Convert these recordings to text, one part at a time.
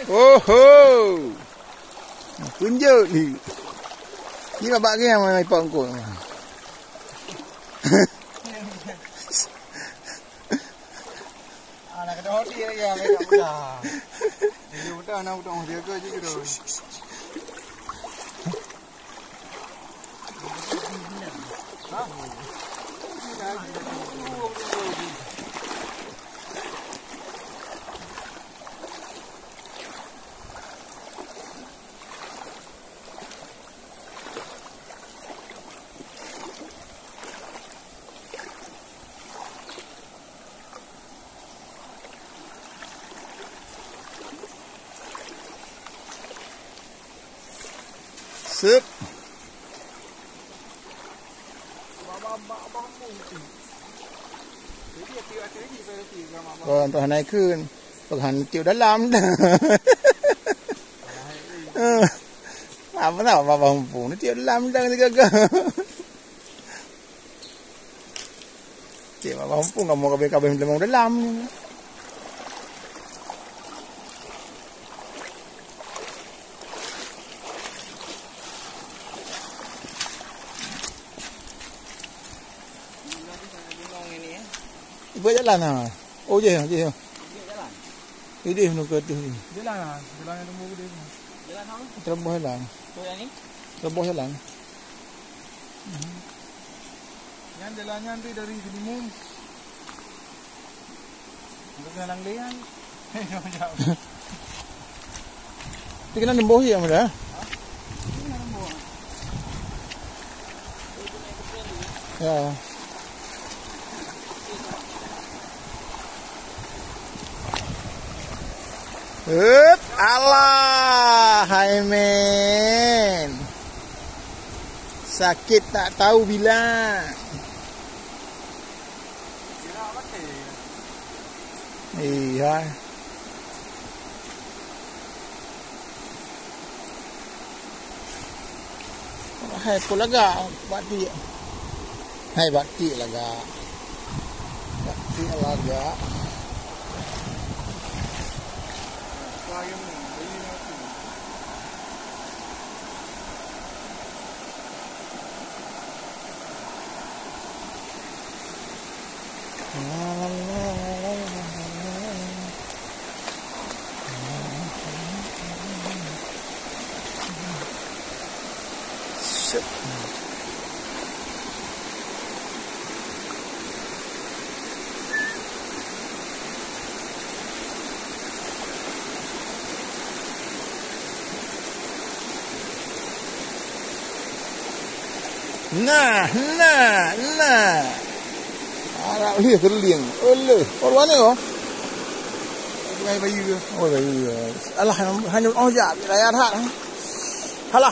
Oh, tunjuk ni. Ni babak ke yang mai pang ko. Anak ada hoti lagi ya, mereka muda. Dia muda anak muda dia ke je gitu. Sip. Còn tòa này cứ hẳn chịu đất lắm. Mà vẫn nào vào vòng phủ nó chịu đất lắm đang cơ cơ. Chỉ mà vòng phủ một cái bên là một đất lắm. Với jalan ah. Oh je, je. Ini nak ke tu. Jalan ah, jalan yang temu dia. Jalan apa? Teroboh jalan. Tu yang ni? Teroboh jalan. Yang jalannya nanti dari Cilimun. Untuk jalan Lean. Ini kena nemboh ya muda. Ya. Allah, hai men. Sakit tak tahu bila. Iya. Hai pulaga bati. Hai bati laga. Bati laga. Nah. Arab lihat terliang. Oleh, orang ni oh. Bayi bayi. Oh bayi. Allah hanya oh ya, raya tak. Halah.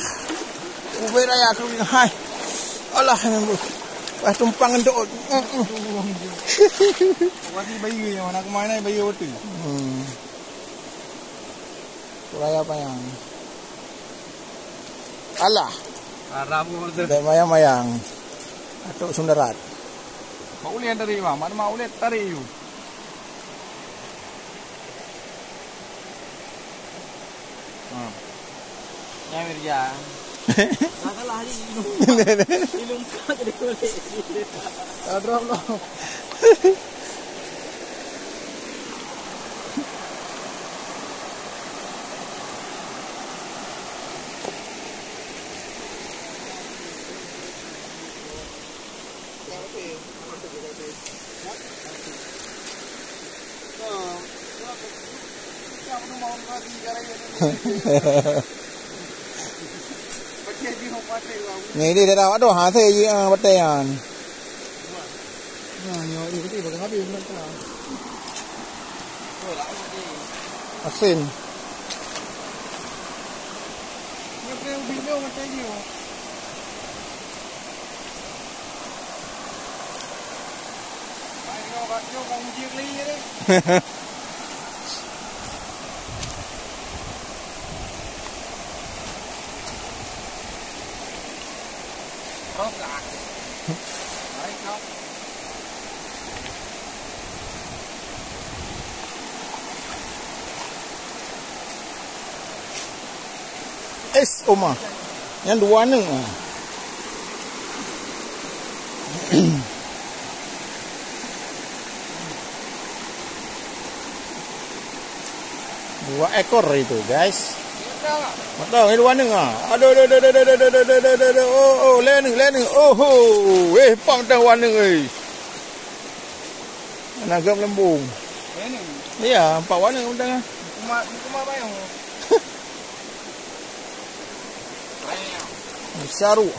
Ubay raya tu hai. Allah hanya wah tumpang ndok. Wati bayi yang mana kemana bayi waktu. Raya apa yang? Allah. Arab tu. Dan mayang-mayang. Atau Sundarat. Mau lihat dari mana mau lihat dari you. Ya Mirja. Masalah ni ilung kau jadi boleh. Drop lo. Ngày đi thế nào bắt đầu há thế gì bắt tay à? Nhiều cái gì mà cái hấp dẫn lắm Asin. Nhiều cái video mà tay nhiều. Phải vô vòng chiếc ly đấy. Khóc lạc. Đấy khóc. Oma. Yang dua warna. Dua ekor itu, guys. Betul, ini dua warna. Aduh. Oh, lain. Oh, pang dah warna Naga melembung. Iya, 4 warna undang. Kuma bayang. Saru.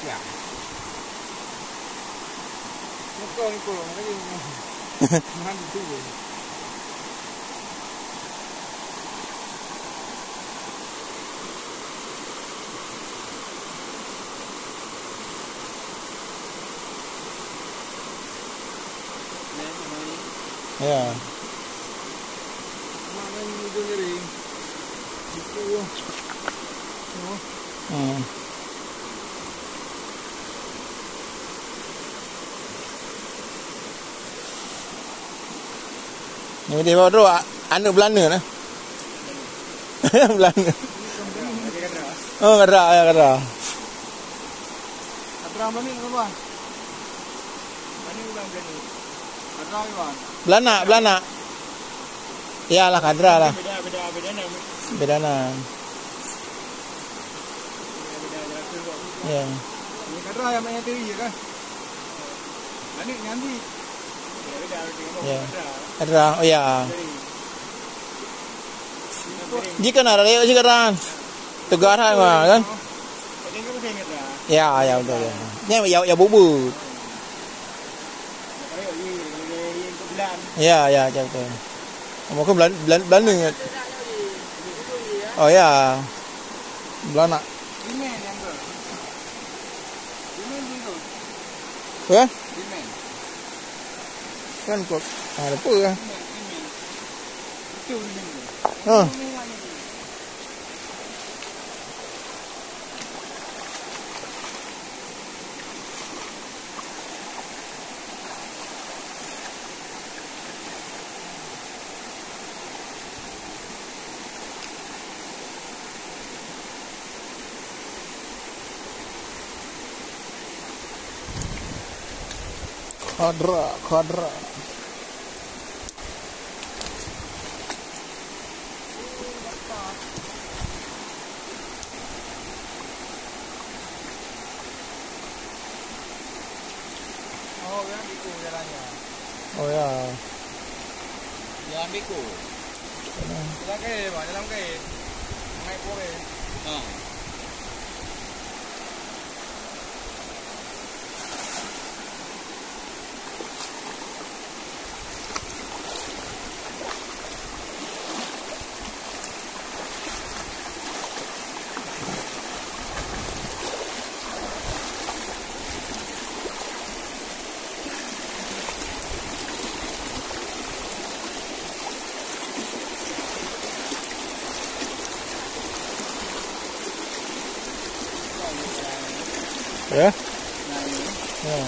Ya. Ikut lagi. Mahan itu. Ya. Mana ini tu jadi? Itu. Ni dia bawa tu anak Belanda nah. Belanda. Oh, kera. Atrang mana ni bang? Mana ulang jadi? Atrang bang. Belanda. Iyalah kadra lah. Beda nama. Ya. Ini kadra yang banyak teri kan? Ini nanti. Ya. Kadra. Oh ya. Jika nak lewat jika kan. Tegaran mah kan? Ya betul ya. Ni ya bubut. Ya betul. Mungkin Belanda. Oh ya. Belanda. Ya? Kan kok ada apa kan? Oh. Kadra. Oh, yang biku jalannya. Oh ya. Jalan biku. Jalan ke. Naik boleh. Ya? Nah, ini. Ya.